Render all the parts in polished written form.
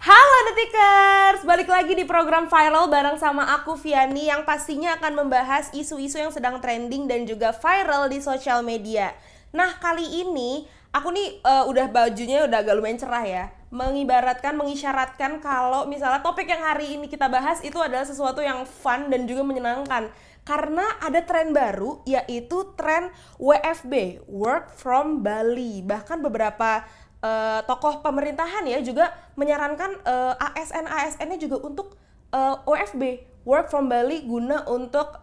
Halo Detikers, balik lagi di program Viral bareng sama aku Viani yang pastinya akan membahas isu-isu yang sedang trending dan juga viral di sosial media. Nah kali ini aku nih udah bajunya udah agak lumayan cerah ya, mengisyaratkan kalau misalnya topik yang hari ini kita bahas itu adalah sesuatu yang fun dan juga menyenangkan. Karena ada tren baru yaitu tren WFB, Work from Bali. Bahkan beberapa tokoh pemerintahan ya juga menyarankan ASN-ASN-nya juga untuk WFB, Work from Bali, guna untuk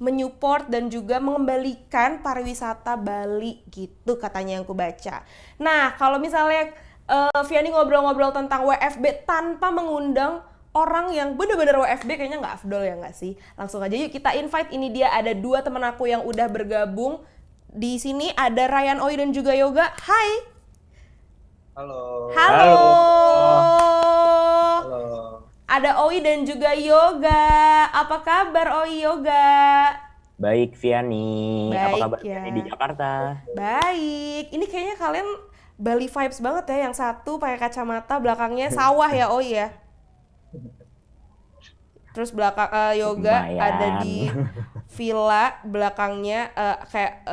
menyupport dan juga mengembalikan pariwisata Bali gitu katanya yang aku baca. Nah kalau misalnya Viani ngobrol-ngobrol tentang WFB tanpa mengundang orang yang bener-bener WFB kayaknya nggak afdol ya nggak sih? Langsung aja yuk kita invite, ini dia ada dua teman aku yang udah bergabung. Di sini ada Ryan Oi dan juga Yoga. Hai. Halo. Halo. Halo. Ada Oi dan juga Yoga. Apa kabar Oi Yoga? Baik, Viani. Apa Baik kabar ya. Viani di Jakarta? Baik. Ini kayaknya kalian Bali vibes banget ya. Yang satu pakai kacamata, belakangnya sawah ya Oi ya. Terus belakang Yoga Lumayan. ada di villa, belakangnya kayak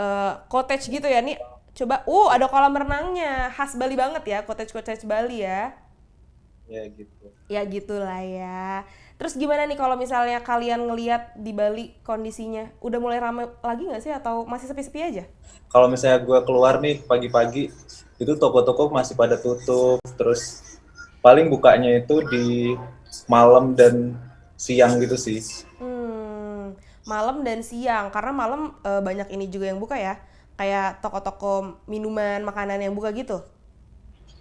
cottage gitu ya. Nih coba, ada kolam renangnya. Khas Bali banget ya, cottage-cottage Bali ya. Ya gitu. Ya gitulah ya. Terus gimana nih kalau misalnya kalian ngelihat di Bali kondisinya? Udah mulai ramai lagi nggak sih atau masih sepi-sepi aja? Kalau misalnya gue keluar nih pagi-pagi, itu toko-toko masih pada tutup. Terus paling bukanya itu di malam dan siang gitu sih. Malam dan siang. Karena malam banyak ini juga yang buka ya. Kayak toko-toko minuman, makanan yang buka gitu.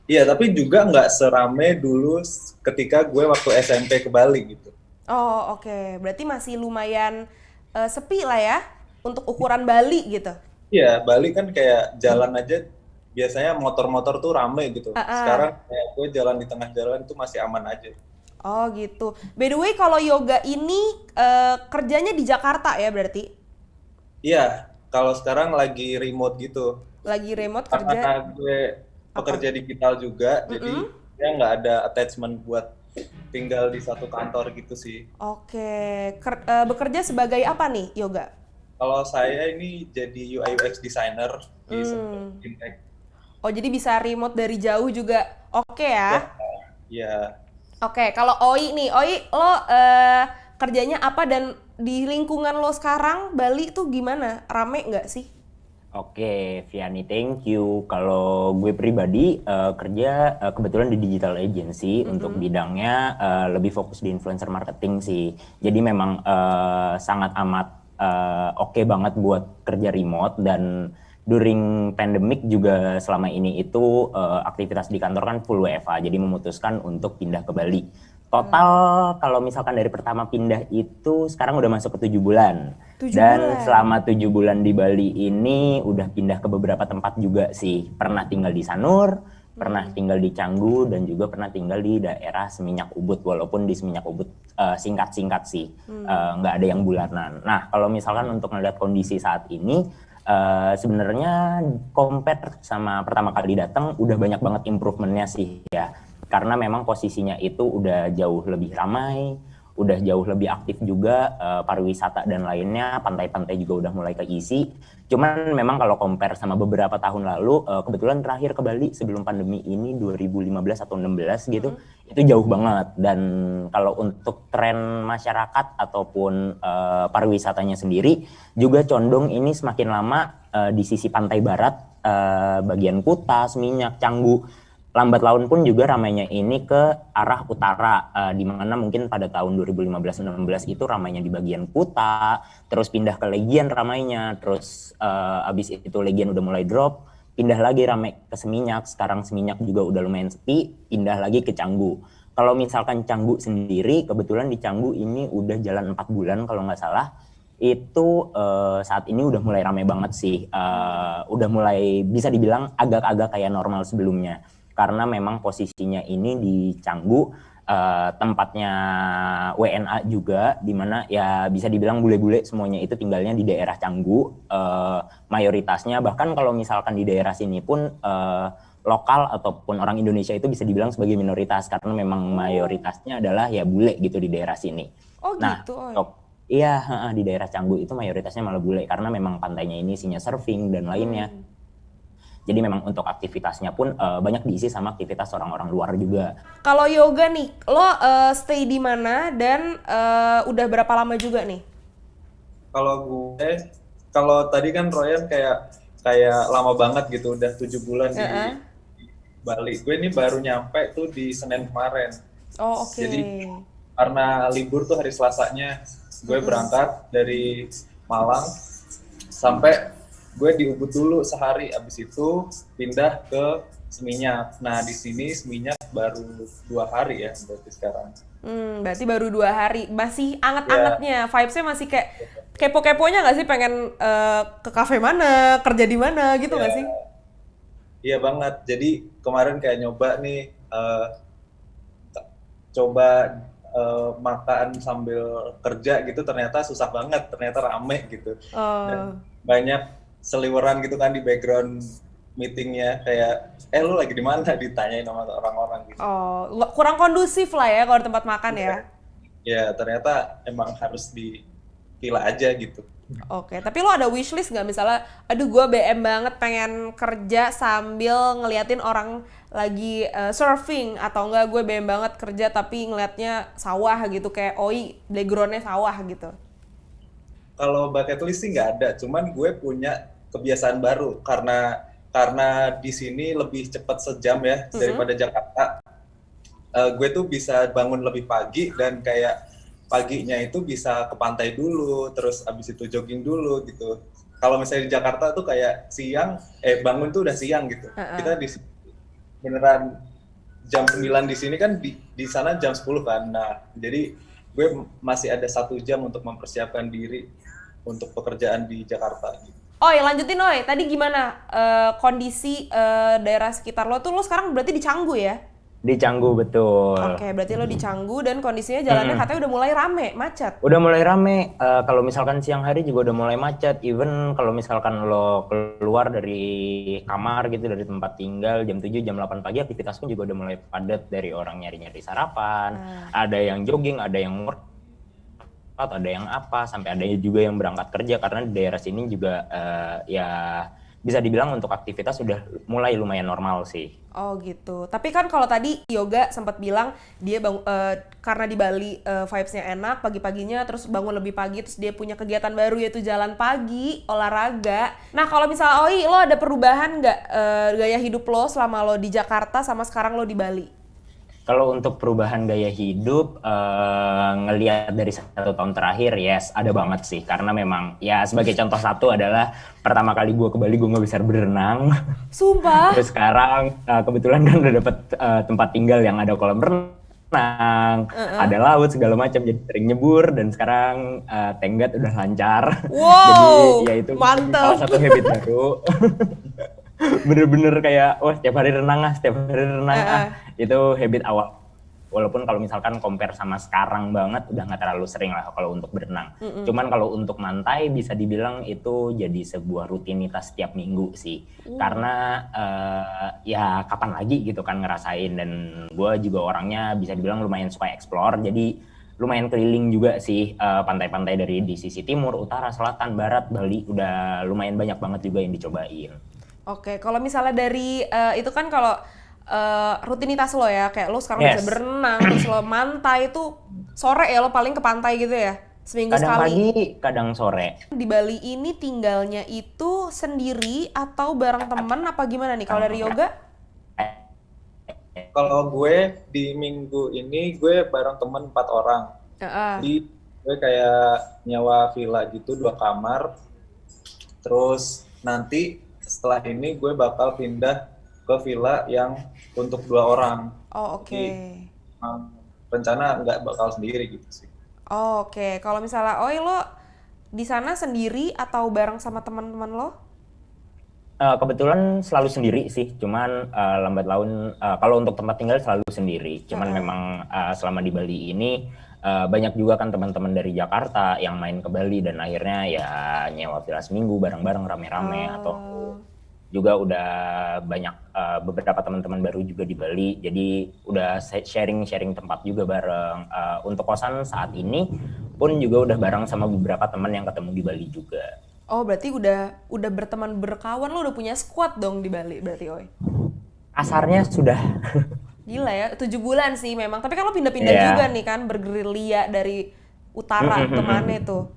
Iya, tapi juga nggak serame dulu ketika gue waktu SMP ke Bali gitu. Oh oke. Berarti masih lumayan sepi lah ya. Untuk ukuran Bali gitu. Iya, Bali kan kayak jalan aja biasanya motor-motor tuh rame gitu. Sekarang kayak gue jalan di tengah jalan tuh masih aman aja. Oh gitu. By the way kalau Yoga ini kerjanya di Jakarta ya berarti? Iya, kalau sekarang lagi remote gitu. Lagi remote kerja. Karena gue pekerja digital juga, jadi ya nggak ada attachment buat tinggal di satu kantor gitu sih. Oke. Bekerja sebagai apa nih Yoga? Kalau saya ini jadi UI UX designer di sebuah fintech. Oh jadi bisa remote dari jauh juga. Oke ya. Ya, Oke, kalau Oi nih, Oi lo kerjanya apa dan di lingkungan lo sekarang Bali tuh gimana? Rame nggak sih? Oke, Viani, thank you. Kalau gue pribadi kerja kebetulan di digital agency, untuk bidangnya lebih fokus di influencer marketing sih. Jadi memang sangat amat oke banget buat kerja remote, dan during pandemic juga selama ini itu aktivitas di kantor kan full WFA, jadi memutuskan untuk pindah ke Bali. Total kalau misalkan dari pertama pindah itu sekarang udah masuk ke 7 bulan. 7 Dan bulan. selama 7 bulan di Bali ini udah pindah ke beberapa tempat juga sih. Pernah tinggal di Sanur, pernah tinggal di Canggu, dan juga pernah tinggal di daerah Seminyak Ubud. Walaupun di Seminyak Ubud singkat-singkat sih, nggak ada yang bulanan. Nah kalau misalkan untuk ngeliat kondisi saat ini, sebenarnya compare sama pertama kali datang udah banyak banget improvementnya sih ya. Karena memang posisinya itu udah jauh lebih ramai, udah jauh lebih aktif juga, pariwisata dan lainnya, pantai-pantai juga udah mulai keisi. Cuman memang kalau compare sama beberapa tahun lalu, kebetulan terakhir ke Bali sebelum pandemi ini 2015 atau 16 gitu, itu jauh banget. Dan kalau untuk tren masyarakat ataupun pariwisatanya sendiri juga condong ini semakin lama di sisi pantai barat, bagian Kuta, Seminyak, Canggu. Lambat laun pun juga ramainya ini ke arah utara, di mana mungkin pada tahun 2015-16 itu ramainya di bagian Kuta, terus pindah ke Legian ramainya, terus abis itu Legian udah mulai drop, pindah lagi ramai ke Seminyak, sekarang Seminyak juga udah lumayan sepi, pindah lagi ke Canggu. Kalau misalkan Canggu sendiri, kebetulan di Canggu ini udah jalan 4 bulan kalau nggak salah, itu saat ini udah mulai ramai banget sih, udah mulai bisa dibilang agak-agak kayak normal sebelumnya. Karena memang posisinya ini di Canggu, tempatnya WNA juga, dimana ya bisa dibilang bule-bule semuanya itu tinggalnya di daerah Canggu, mayoritasnya. Bahkan kalau misalkan di daerah sini pun lokal ataupun orang Indonesia itu bisa dibilang sebagai minoritas karena memang mayoritasnya adalah ya bule gitu di daerah sini. Oh Nah, gitu, Oi. iya, di daerah Canggu itu mayoritasnya malah bule karena memang pantainya ini isinya surfing dan lainnya. Jadi memang untuk aktivitasnya pun banyak diisi sama aktivitas orang-orang luar juga. Kalau yoga nih, lo stay di mana dan udah berapa lama juga nih? Kalau tadi kan Royan kayak lama banget gitu, udah 7 bulan di Bali. Gue ini baru nyampe tuh di Senin kemarin. Oh, oke. Jadi karena libur tuh hari Selasanya, gue berangkat dari Malang sampai gue di Ubud dulu sehari, abis itu pindah ke Seminyak. Nah di sini Seminyak baru 2 hari ya berarti sekarang. Berarti baru 2 hari, masih anget-angetnya, vibes-nya masih kayak kepo-keponya nggak sih, pengen ke kafe mana, kerja di mana gitu nggak sih? Iya banget, jadi kemarin kayak nyoba nih, coba makan sambil kerja gitu, ternyata susah banget, ternyata rame gitu. Dan banyak seliweran gitu kan di background meetingnya, kayak lu lagi di mana, ditanyain sama orang-orang gitu. Oh, kurang kondusif lah ya kalau di tempat makan ya. Ya ternyata emang harus dipilah aja gitu. Oke, tapi lo ada wishlist nggak, misalnya, aduh gue BM banget pengen kerja sambil ngeliatin orang lagi surfing, atau enggak gue BM banget kerja tapi ngeliatnya sawah gitu, kayak Oi backgroundnya sawah gitu. Kalau bucket list sih nggak ada, cuman gue punya kebiasaan baru karena di sini lebih cepat sejam ya daripada Jakarta. Gue tuh bisa bangun lebih pagi dan kayak paginya itu bisa ke pantai dulu, terus abis itu jogging dulu gitu. Kalau misalnya di Jakarta tuh kayak siang, bangun tuh udah siang gitu. Kita di beneran jam 9 di sini kan, di sana jam 10 kan. Nah, jadi gue masih ada 1 jam untuk mempersiapkan diri untuk pekerjaan di Jakarta gitu. Oi, lanjutin Oi. Tadi gimana kondisi daerah sekitar lo tuh? Lo sekarang berarti di Canggu ya? Di Canggu, betul. Oke, berarti lo di Canggu dan kondisinya jalannya katanya udah mulai rame, macet. Udah mulai rame, kalau misalkan siang hari juga udah mulai macet. Even kalau misalkan lo keluar dari kamar gitu, dari tempat tinggal jam 7, jam 8 pagi, aktivitas pun juga udah mulai padat, dari orang nyari-nyari sarapan, ada yang jogging, ada yang workout, ada yang apa, sampai ada juga yang berangkat kerja karena di daerah sini juga ya bisa dibilang untuk aktivitas sudah mulai lumayan normal sih. Oh gitu. Tapi kan kalau tadi Yoga sempat bilang dia karena di Bali vibes-nya enak, pagi-paginya terus bangun lebih pagi, terus dia punya kegiatan baru yaitu jalan pagi, olahraga. Nah kalau misalnya Oi, lo ada perubahan nggak gaya hidup lo selama lo di Jakarta sama sekarang lo di Bali? Kalau untuk perubahan gaya hidup, ngelihat dari 1 tahun terakhir, yes, ada banget sih. Karena memang, ya sebagai contoh satu adalah pertama kali gue ke Bali, gue nggak bisa berenang. Sumpah? Terus sekarang, kebetulan kan udah dapet tempat tinggal yang ada kolam renang, ada laut, segala macam, jadi sering nyebur. Dan sekarang tenggat udah lancar. Wow, jadi ya itu mantep. salah satu habit baru. Bener-bener kayak, wah setiap hari renang itu habit awal. Walaupun kalau misalkan compare sama sekarang banget udah nggak terlalu sering lah kalau untuk berenang. Cuman kalau untuk mantai bisa dibilang itu jadi sebuah rutinitas setiap minggu sih. Karena ya kapan lagi gitu kan ngerasain, dan gue juga orangnya bisa dibilang lumayan suka explore, jadi lumayan keliling juga sih pantai-pantai dari di sisi timur, utara, selatan, barat, Bali udah lumayan banyak banget juga yang dicobain. Oke, kalau misalnya dari itu kan kalau rutinitas lo ya, kayak lo sekarang bisa berenang, terus lo mantai itu sore ya, lo paling ke pantai gitu ya, seminggu kadang sekali. Kadang pagi, kadang sore. Di Bali ini tinggalnya itu sendiri atau bareng temen apa gimana nih kalau dari Yoga? Kalau gue di minggu ini gue bareng temen 4 orang. Jadi gue kayak nyewa villa gitu 2 kamar. Terus nanti setelah ini gue bakal pindah ke villa yang untuk 2 orang. Oh oke. Rencana nggak bakal sendiri gitu sih. Oh, oke. Kalau misalnya Oi, lo di sana sendiri atau bareng sama teman-teman lo? Kebetulan selalu sendiri sih, cuman lambat laun kalau untuk tempat tinggal selalu sendiri. Cuman memang selama di Bali ini banyak juga kan teman-teman dari Jakarta yang main ke Bali, dan akhirnya ya nyewa villa seminggu bareng-bareng rame-rame, atau juga udah banyak beberapa teman-teman baru juga di Bali. Jadi udah sharing-sharing tempat juga bareng. Untuk kosan saat ini pun juga udah bareng sama beberapa teman yang ketemu di Bali juga. Oh, berarti udah berteman berkawan, lo udah punya squad dong di Bali berarti, Oi. Kasarnya sudah. Gila ya, 7 bulan sih memang. Tapi kan lo pindah-pindah Iya. juga nih kan, bergerilya dari utara ke mana tuh.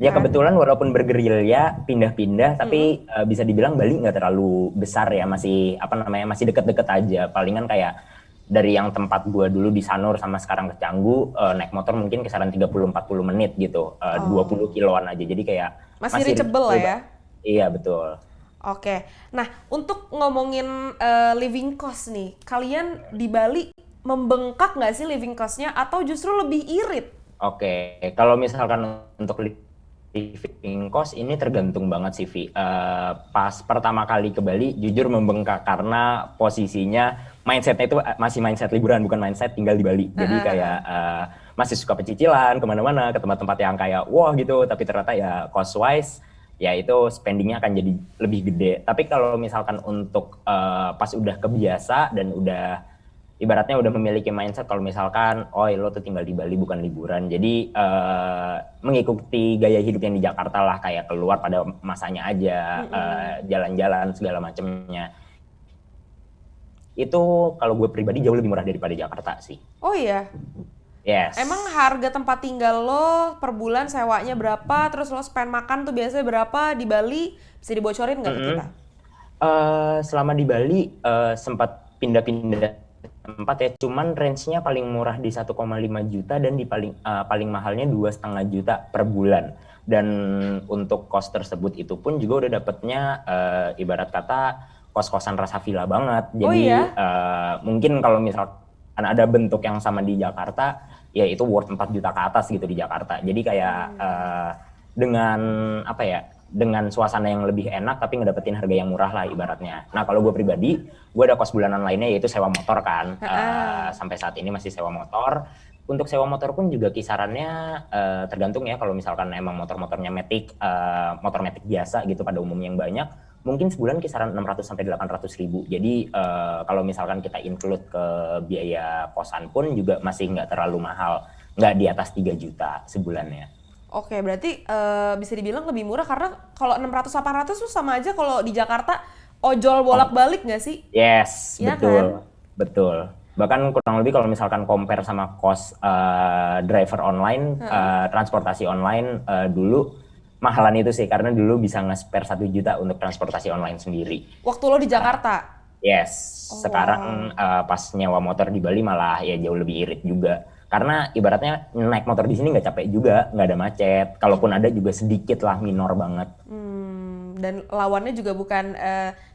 Ya kebetulan walaupun bergerilya pindah-pindah, tapi bisa dibilang Bali nggak terlalu besar ya, masih masih deket-deket aja. Palingan kayak dari yang tempat gua dulu di Sanur sama sekarang ke Canggu, naik motor mungkin kisaran 30-40 menit gitu, 20 kiloan aja. Jadi kayak Masih reachable lah ya. Iya betul. Oke, nah untuk ngomongin living cost nih, kalian di Bali membengkak nggak sih living cost-nya atau justru lebih irit? Oke, kalau misalkan untuk living cost ini tergantung banget sih, Vi. Pas pertama kali ke Bali, jujur membengkak karena posisinya mindsetnya itu masih mindset liburan, bukan mindset tinggal di Bali. Jadi kayak masih suka pecicilan kemana-mana, ke tempat-tempat yang kayak wah gitu, tapi ternyata ya cost wise, ya itu spendingnya akan jadi lebih gede. Tapi kalau misalkan untuk pas udah kebiasa dan udah ibaratnya udah memiliki mindset kalau misalkan, oh lo tuh tinggal di Bali bukan liburan. Jadi mengikuti gaya hidup yang di Jakarta lah, kayak keluar pada masanya aja, jalan-jalan segala macemnya. Itu kalau gue pribadi jauh lebih murah daripada Jakarta sih. Oh iya? Yes. Emang harga tempat tinggal lo per bulan sewanya berapa? Terus lo spend makan tuh biasanya berapa di Bali? Bisa dibocorin nggak ke kita? Selama di Bali sempat pindah-pindah tempat ya, cuman range-nya paling murah di 1,5 juta dan di paling mahalnya 2,5 juta per bulan. Dan untuk kos tersebut itu pun juga udah dapetnya ibarat kata kos-kosan rasa villa banget. Jadi mungkin kalau misalkan ada bentuk yang sama di Jakarta, ya itu worth 4 juta ke atas gitu di Jakarta. Jadi kayak dengan dengan suasana yang lebih enak tapi ngedapetin harga yang murah lah ibaratnya. Nah kalau gue pribadi, gue ada kos bulanan lainnya yaitu sewa motor kan. Sampai saat ini masih sewa motor. Untuk sewa motor pun juga kisarannya tergantung ya, kalau misalkan emang motor-motornya Matic, motor Matic biasa gitu pada umumnya yang banyak, mungkin sebulan kisaran 600 sampai 800 ribu. Jadi kalau misalkan kita include ke biaya kosan pun juga masih nggak terlalu mahal, nggak di atas 3 juta sebulannya. Oke, berarti bisa dibilang lebih murah karena kalau 600-800 tuh sama aja kalau di Jakarta ojol bolak-balik nggak sih? Yes, ya betul, kan? betul. Bahkan kurang lebih kalau misalkan compare sama cost driver online, transportasi online dulu mahalan itu sih, karena dulu bisa nge-spare 1 juta untuk transportasi online sendiri. Waktu lo di Jakarta? Yes, sekarang pas nyewa motor di Bali malah ya jauh lebih irit juga. Karena ibaratnya naik motor di sini nggak capek juga, nggak ada macet. Kalaupun ada juga sedikit lah, minor banget. Dan lawannya juga bukan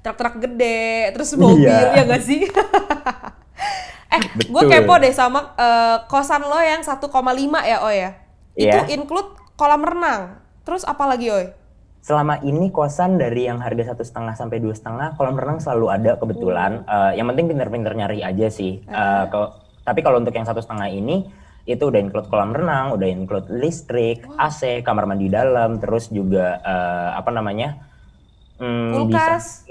truk-truk gede, terus mobil, ya nggak sih? Gue kepo deh sama kosan lo yang 1,5 ya, Oy ya? Itu include kolam renang. Terus apa lagi, Oy? Selama ini kosan dari yang harga 1,5 sampai 2,5, kolam renang selalu ada kebetulan. Yang penting pinter-pinter nyari aja sih. Tapi kalau untuk yang 1,5 ini, itu udah include kolam renang, udah include listrik, AC, kamar mandi dalam, terus juga kulkas.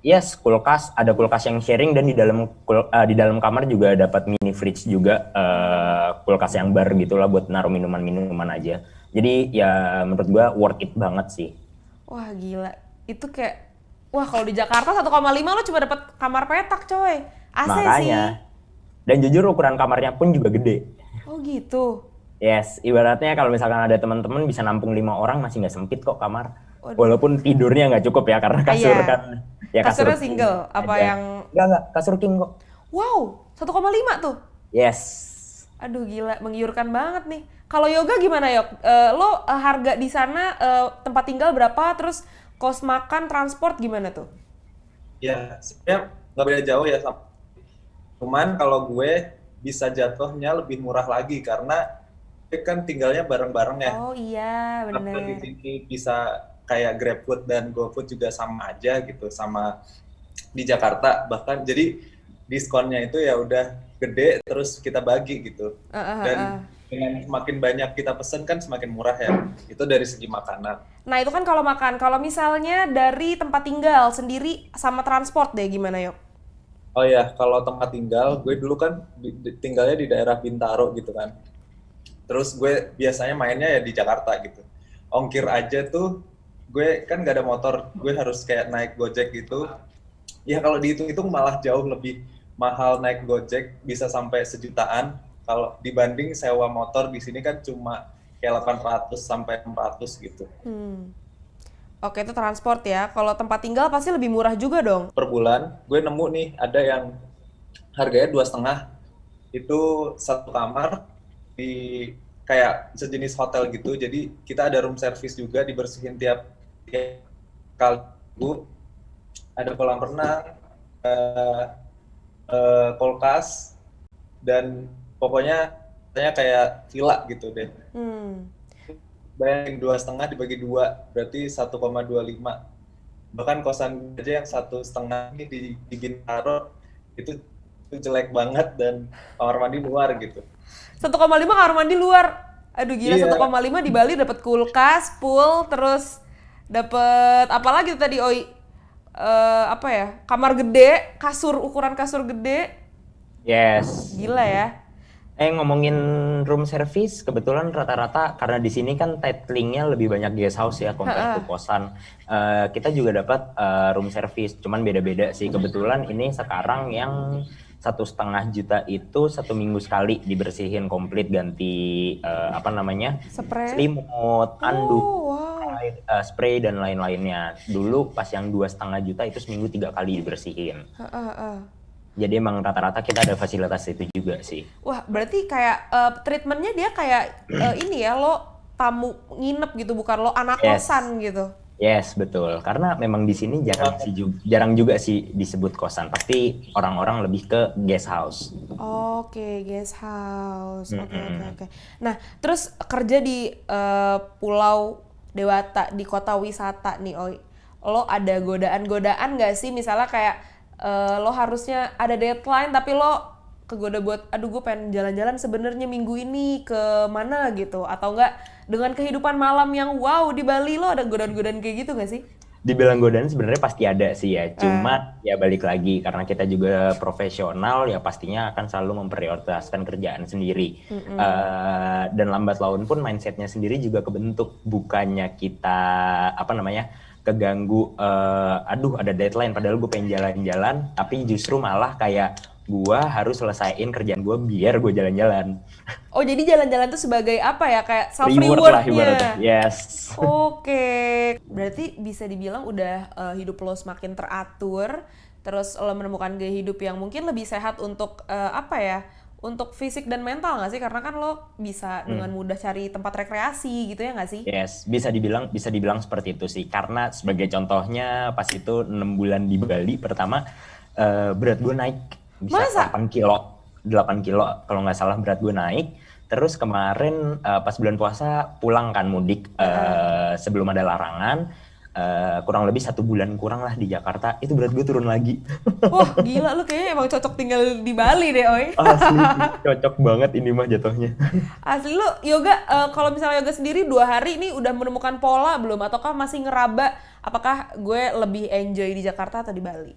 Yes, kulkas. Ada kulkas yang sharing dan di dalam kamar juga dapat mini fridge juga, kulkas yang bar gitulah buat naruh minuman-minuman aja. Jadi ya menurut gua worth it banget sih. Wah gila, itu kayak kalau di Jakarta 1,5 lo cuma dapat kamar petak coy. AC Makanya. sih. Dan jujur ukuran kamarnya pun juga gede. Oh gitu. Yes, ibaratnya kalau misalkan ada teman-teman bisa nampung 5 orang masih nggak sempit kok kamar. Walaupun tidurnya nggak cukup ya, karena kasur kan. Ya kasurnya single, apa aja. yang... Enggak, kasur king kok. Wow, 1,5 tuh? Yes. Aduh gila, menggiurkan banget nih. Kalau yoga gimana Yok? Lo harga di sana tempat tinggal berapa, terus kos makan, transport gimana tuh? Ya, sebenarnya nggak beda jauh ya. Cuman kalau gue bisa jatuhnya lebih murah lagi karena gue kan tinggalnya bareng-bareng ya. Oh iya, benar. Di sini bisa kayak GrabFood dan GoFood juga sama aja gitu, sama di Jakarta bahkan. Jadi diskonnya itu ya udah gede, terus kita bagi gitu. Dan dengan semakin banyak kita pesen kan semakin murah ya. Itu dari segi makanan. Nah itu kan kalau makan. Kalau misalnya dari tempat tinggal sendiri sama transport deh gimana Yok? Oh ya, kalau tempat tinggal, gue dulu kan tinggalnya di daerah Bintaro gitu kan. Terus gue biasanya mainnya ya di Jakarta gitu. Ongkir aja tuh, gue kan nggak ada motor, gue harus kayak naik Gojek gitu. Ya kalau dihitung-hitung malah jauh lebih mahal naik Gojek, bisa sampai sejutaan. Kalau dibanding sewa motor di sini kan cuma kayak 800 sampai 600 gitu Oke, itu transport ya. Kalau tempat tinggal pasti lebih murah juga dong. per bulan. Gue nemu nih ada yang harganya 2,5, itu satu kamar di kayak sejenis hotel gitu. Jadi kita ada room service juga, dibersihin tiap kali minggu. Ada kolam renang, eh, kulkas, dan pokoknya kayak villa gitu deh. Hmm. Bayangin 2,5 dibagi 2, berarti 1,25. Bahkan kosan aja yang 1,5 ini di Bintaro itu jelek banget dan kamar mandi luar gitu. 1,5 kamar mandi luar. Aduh gila, Iya, 1,5 di Bali dapat kulkas, pool, terus dapat apa lagi tuh tadi Oi? Apa ya? Kamar gede, kasur, ukuran kasur gede. Yes. Gila ya. Ngomongin room service, kebetulan rata-rata karena di sini kan titlingnya lebih banyak guest house ya compare to kosan. Kita juga dapat room service, cuman beda-beda sih. Kebetulan ini sekarang yang 1,5 juta itu 1 minggu sekali dibersihin komplit, ganti apa namanya, Spray. selimut, anduk, Oh, wow. spray dan lain-lainnya. Dulu pas yang 2,5 juta itu seminggu 3 kali dibersihin. Jadi emang rata-rata kita ada fasilitas itu juga sih. Wah, berarti kayak treatmentnya dia kayak ini ya, lo tamu nginep gitu, bukan lo anak Yes. kosan gitu. Yes, betul. Karena memang di sini jarang juga sih disebut kosan. Pasti orang-orang lebih ke guest house. Oke, guest house. Oke. Nah, terus kerja di Pulau Dewata, di kota wisata nih, Oi. Lo ada godaan-godaan nggak sih? Misalnya kayak lo harusnya ada deadline, tapi lo kegoda buat, aduh gue pengen jalan-jalan sebenarnya minggu ini ke mana gitu. Atau enggak, dengan kehidupan malam yang wow di Bali, lo ada godaan-godaan kayak gitu nggak sih? Dibilang godaan sebenarnya pasti ada sih ya. Cuma ya balik lagi, karena kita juga profesional ya pastinya akan selalu memprioritaskan kerjaan sendiri. Dan lambat laun pun mindsetnya sendiri juga kebentuk. Bukannya kita keganggu, aduh ada deadline padahal gue pengen jalan-jalan, tapi justru malah kayak gue harus selesaiin kerjaan gue biar gue jalan-jalan. Oh, jadi jalan-jalan tuh sebagai apa ya? Kayak self Reward lah rewardnya. ibaratnya. Yes. Oke, berarti bisa dibilang udah hidup lo semakin teratur, terus lo menemukan gaya hidup yang mungkin lebih sehat untuk untuk fisik dan mental nggak sih? Karena kan lo bisa dengan mudah cari tempat rekreasi gitu ya nggak sih? Yes, bisa dibilang seperti itu sih. Karena sebagai contohnya pas itu 6 bulan di Bali pertama, berat gue naik bisa Masa? 8 kilo kalau nggak salah berat gue naik. Terus kemarin pas bulan puasa pulang kan mudik sebelum ada larangan, kurang lebih 1 bulan kurang lah di Jakarta, itu berat gue turun lagi. Wah, gila lo kayaknya emang cocok tinggal di Bali deh, Oi. Asli, cocok banget ini mah jatuhnya. Asli lo yoga, kalau misalnya yoga sendiri 2 hari ini udah menemukan pola belum? Ataukah masih ngeraba apakah gue lebih enjoy di Jakarta atau di Bali?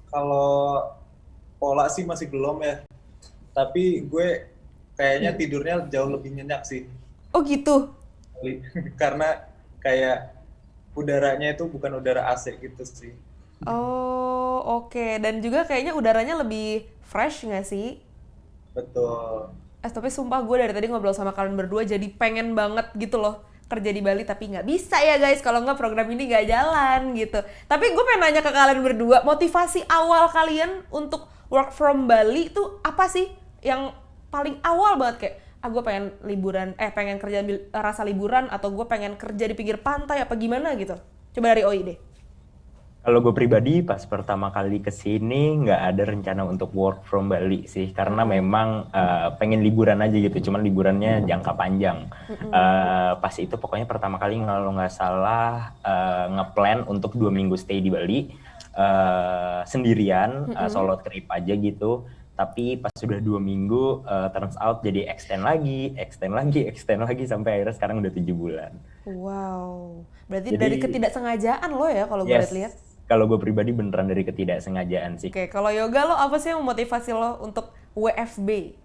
Kalau pola sih masih belum ya. Tapi gue kayaknya tidurnya jauh lebih nyenyak sih. Oh gitu? Karena kayak udaranya itu bukan udara AC gitu sih. Oh, oke. Dan juga kayaknya udaranya lebih fresh nggak sih? Betul. Tapi sumpah gue dari tadi ngobrol sama kalian berdua jadi pengen banget gitu loh kerja di Bali, tapi nggak bisa ya guys, kalau nggak program ini nggak jalan gitu. Tapi gue pengen nanya ke kalian berdua, motivasi awal kalian untuk work from Bali itu apa sih? Yang paling awal banget kayak, gue pengen liburan, pengen kerja rasa liburan, atau gue pengen kerja di pinggir pantai apa gimana gitu. Coba dari Oi deh. Kalau gue pribadi pas pertama kali kesini nggak ada rencana untuk work from Bali sih, karena memang pengen liburan aja gitu, cuman liburannya jangka panjang. Pas itu pokoknya pertama kali kalau nggak salah ngeplan untuk 2 minggu stay di Bali sendirian, solo trip aja gitu. Tapi pas sudah 2 minggu turns out jadi extend lagi sampai akhirnya sekarang udah 7 bulan. Wow, berarti Jadi, dari ketidaksengajaan lo ya kalau gue lihat. kalau gue pribadi beneran dari ketidaksengajaan sih. Oke, kalau yoga lo apa sih yang memotivasi lo untuk WFB?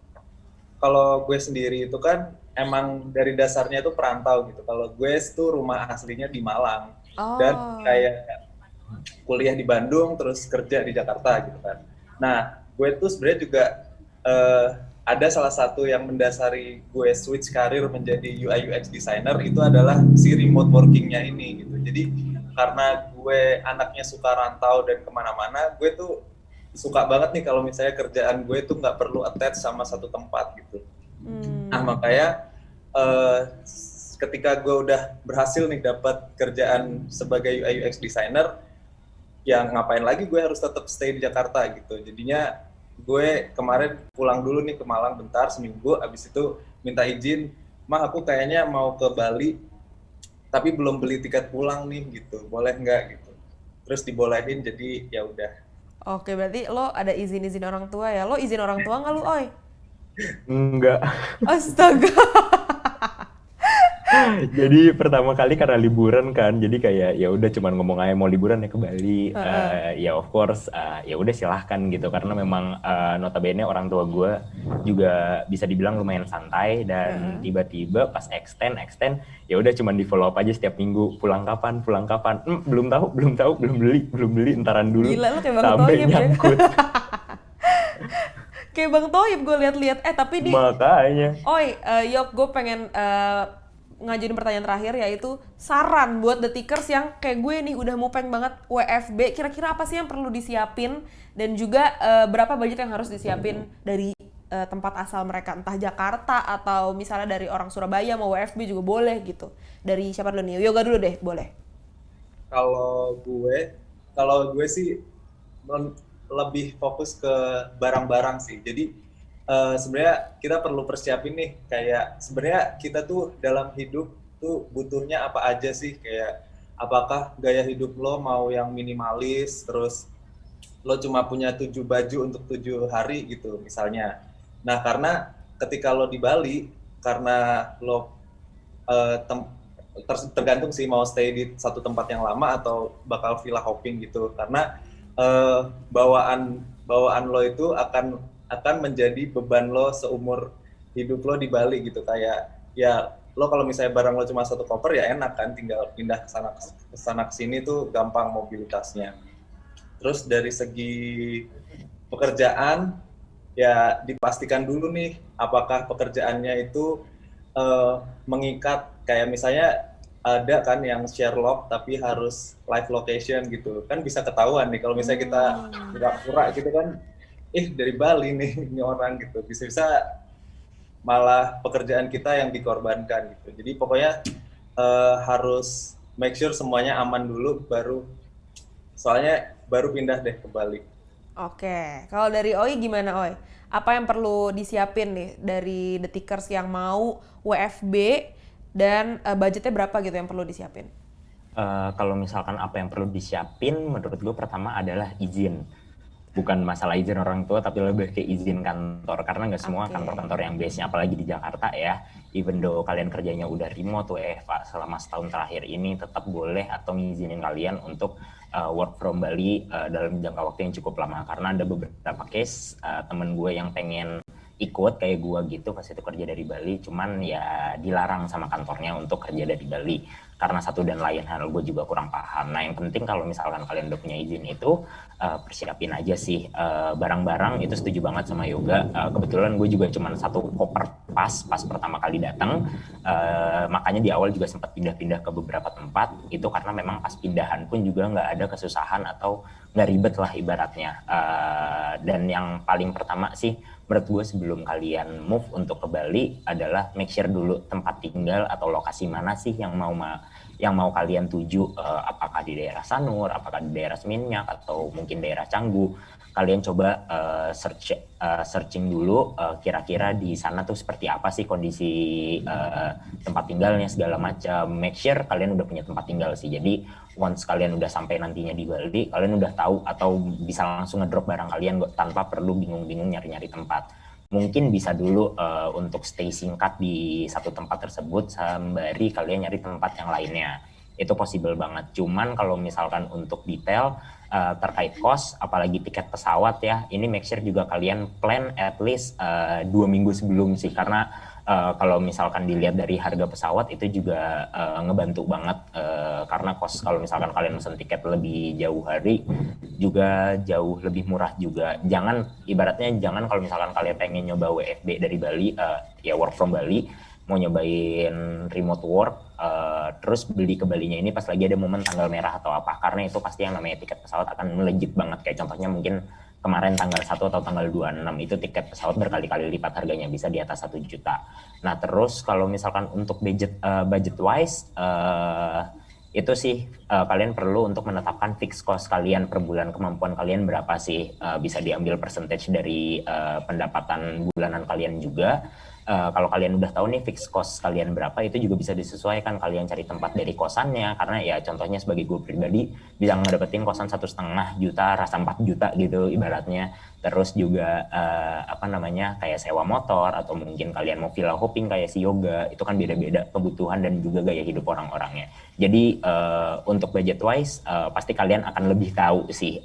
Kalau gue sendiri itu kan emang dari dasarnya itu perantau gitu. Kalau gue itu rumah aslinya di Malang dan Oh, kayak kuliah di Bandung terus kerja di Jakarta gitu kan. Nah, gue tuh sebenarnya juga eh, ada salah satu yang mendasari gue switch karir menjadi UI UX designer itu adalah si remote workingnya ini gitu. Jadi karena gue anaknya suka rantau dan kemana-mana, gue tuh suka banget nih kalau misalnya kerjaan gue tuh nggak perlu attach sama satu tempat gitu. Nah makanya eh, ketika gue udah berhasil nih dapat kerjaan sebagai UI UX designer, ya ngapain lagi gue harus tetap stay di Jakarta gitu. Jadinya gue kemarin pulang dulu nih ke Malang bentar seminggu, abis itu minta izin, mah aku kayaknya mau ke Bali, tapi belum beli tiket pulang nih gitu, boleh nggak gitu. Terus dibolehin, jadi ya udah. oke, berarti lo ada izin-izin orang tua ya? Lo izin orang tua nggak lo, Oi? Enggak. Astaga. Jadi pertama kali karena liburan kan, jadi kayak ya udah cuman ngomong aja mau liburan ya ke Bali. Ya of course, ya udah silahkan gitu karena memang notabene orang tua gue juga bisa dibilang lumayan santai dan tiba-tiba pas extend ya udah cuman di follow up aja setiap minggu, pulang kapan belum tahu belum beli entaran dulu. Gila, lo kayak Bang sampai Toyib ya. nyangkut. Kayak Bang Toyib gue lihat-lihat. Tapi di Makanya Oi, Yok, gue pengen ngajuin pertanyaan terakhir, yaitu saran buat detikers yang kayak gue nih udah mupeng banget WFB. Kira-kira apa sih yang perlu disiapin dan juga berapa budget yang harus disiapin dari tempat asal mereka, entah Jakarta atau misalnya dari orang Surabaya mau WFB juga boleh gitu. Dari siapa dulu nih? Yoga dulu deh, boleh. Kalau gue sih lebih fokus ke barang-barang sih. Jadi sebenarnya kita perlu persiapin nih, kayak sebenarnya kita tuh dalam hidup tuh butuhnya apa aja sih, kayak apakah gaya hidup lo mau yang minimalis, terus lo cuma punya 7 baju untuk 7 hari gitu misalnya. Nah karena ketika lo di Bali, karena lo tergantung sih mau stay di satu tempat yang lama atau bakal villa hopping gitu, karena bawaan lo itu akan menjadi beban lo seumur hidup lo di Bali gitu. Kayak ya lo kalau misalnya barang lo cuma satu koper ya enak kan, tinggal pindah ke sana ke sini tuh gampang mobilitasnya. Terus dari segi pekerjaan ya dipastikan dulu nih apakah pekerjaannya itu mengikat, kayak misalnya ada kan yang share log tapi harus live location gitu kan, bisa ketahuan nih kalau misalnya kita pura-pura gitu kan, dari Bali nih ini orang gitu, bisa-bisa malah pekerjaan kita yang dikorbankan gitu. Jadi pokoknya harus make sure semuanya aman dulu, baru pindah deh ke Bali. Oke, kalau dari Oi gimana, Oi? Apa yang perlu disiapin nih dari detikers yang mau WFB dan budgetnya berapa gitu yang perlu disiapin? Kalau misalkan apa yang perlu disiapin, menurut gue pertama adalah izin. Bukan masalah izin orang tua, tapi lebih ke izin kantor. Karena nggak semua kantor-kantor yang base-nya, apalagi di Jakarta ya, even though kalian kerjanya udah remote selama setahun terakhir ini, tetap boleh atau ngizinin kalian untuk work from Bali dalam jangka waktu yang cukup lama. Karena ada beberapa case temen gue yang pengen ikut kayak gue gitu pas itu kerja dari Bali, cuman ya dilarang sama kantornya untuk kerja dari Bali karena satu dan lain hal, gue juga kurang paham. Nah yang penting kalau misalkan kalian udah punya izin itu persiapin aja sih barang-barang. Itu setuju banget sama Yoga. Kebetulan gue juga cuma satu koper pas pertama kali datang, makanya di awal juga sempat pindah-pindah ke beberapa tempat itu karena memang pas pindahan pun juga nggak ada kesusahan atau nggak ribet lah ibaratnya. Dan yang paling pertama sih menurut gue sebelum kalian move untuk ke Bali adalah make sure dulu tempat tinggal atau lokasi mana sih yang mau kalian tuju, apakah di daerah Sanur, apakah di daerah Seminyak, atau mungkin daerah Canggu. Kalian coba searching dulu kira-kira di sana tuh seperti apa sih kondisi tempat tinggalnya segala macam. Make sure kalian udah punya tempat tinggal sih. Jadi once kalian udah sampai nantinya di Bali, kalian udah tahu atau bisa langsung ngedrop barang kalian tanpa perlu bingung-bingung nyari-nyari tempat. Mungkin bisa dulu untuk stay singkat di satu tempat tersebut sembari kalian nyari tempat yang lainnya. itu possible banget. Cuman kalau misalkan untuk detail terkait cost, apalagi tiket pesawat ya, ini make sure juga kalian plan at least 2 minggu sebelum sih, karena kalau misalkan dilihat dari harga pesawat itu juga ngebantu banget, karena cost kalau misalkan kalian pesan tiket lebih jauh hari juga jauh lebih murah juga. Ibaratnya jangan kalau misalkan kalian pengen nyoba WFB dari Bali, ya work from Bali, mau nyobain remote work, terus beli ke Balinya ini pas lagi ada momen tanggal merah atau apa, karena itu pasti yang namanya tiket pesawat akan melejit banget. Kayak contohnya mungkin kemarin tanggal 1 atau tanggal 26 itu tiket pesawat berkali-kali lipat harganya, bisa di atas 1 juta. Nah terus kalau misalkan untuk budget wise, itu sih kalian perlu untuk menetapkan fixed cost kalian per bulan, kemampuan kalian berapa sih, bisa diambil percentage dari pendapatan bulanan kalian juga. Kalau kalian udah tahu nih fixed cost kalian berapa, itu juga bisa disesuaikan, kalian cari tempat dari kosannya, karena ya contohnya sebagai gue pribadi bisa ngedapetin kosan 1,5 juta, rasa 4 juta gitu ibaratnya. Terus juga kayak sewa motor, atau mungkin kalian mau villa hopping kayak si Yoga, itu kan beda-beda kebutuhan dan juga gaya hidup orang-orangnya. Jadi untuk budget wise pasti kalian akan lebih tahu sih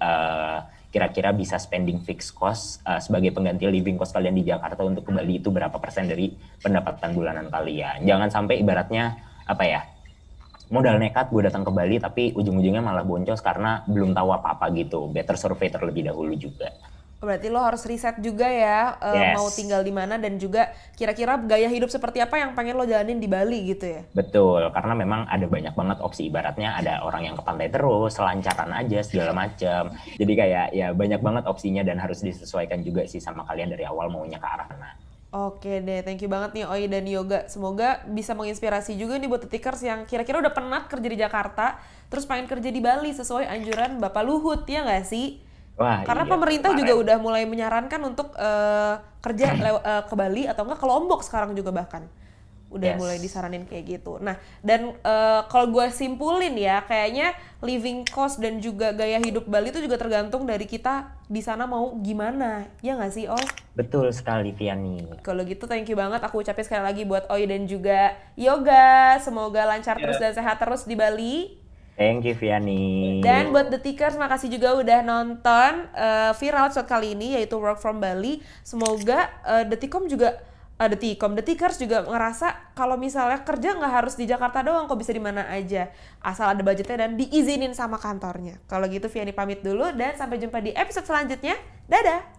kira-kira bisa spending fixed cost sebagai pengganti living cost kalian di Jakarta untuk ke Bali itu berapa persen dari pendapatan bulanan kalian. Jangan sampai ibaratnya modal nekat gue datang ke Bali tapi ujung-ujungnya malah boncos karena belum tahu apa-apa gitu. Better survey terlebih dahulu juga. Berarti lo harus riset juga ya, Yes. mau tinggal di mana dan juga kira-kira gaya hidup seperti apa yang pengen lo jalanin di Bali gitu ya. Betul, karena memang ada banyak banget opsi. Ibaratnya ada orang yang ke pantai terus, selancaran aja segala macam. Jadi kayak ya banyak banget opsinya dan harus disesuaikan juga sih sama kalian dari awal maunya ke arah mana. Oke deh, thank you banget nih Oi dan Yoga. Semoga bisa menginspirasi juga nih buat Detikers yang kira-kira udah penat kerja di Jakarta, terus pengen kerja di Bali sesuai anjuran Bapak Luhut, ya nggak sih? Wah, Karena iya, pemerintah kemarin. juga udah mulai menyarankan untuk kerja ke Bali atau enggak ke Lombok sekarang juga bahkan. Udah Yes. mulai disaranin kayak gitu. Nah, dan kalau gue simpulin ya, kayaknya living cost dan juga gaya hidup Bali itu juga tergantung dari kita di sana mau gimana. Ya nggak sih, Oi? Betul sekali, Viani. Kalau gitu thank you banget, aku ucapin sekali lagi buat Oi dan juga Yoga. Semoga lancar terus dan sehat terus di Bali. Thank you, Viani. Dan buat Detikers, makasih juga udah nonton viral episode kali ini, yaitu Work from Bali. Semoga Detikers juga ngerasa kalau misalnya kerja nggak harus di Jakarta doang, kok bisa di mana aja. Asal ada budgetnya dan diizinin sama kantornya. Kalau gitu Viani pamit dulu dan sampai jumpa di episode selanjutnya. Dadah!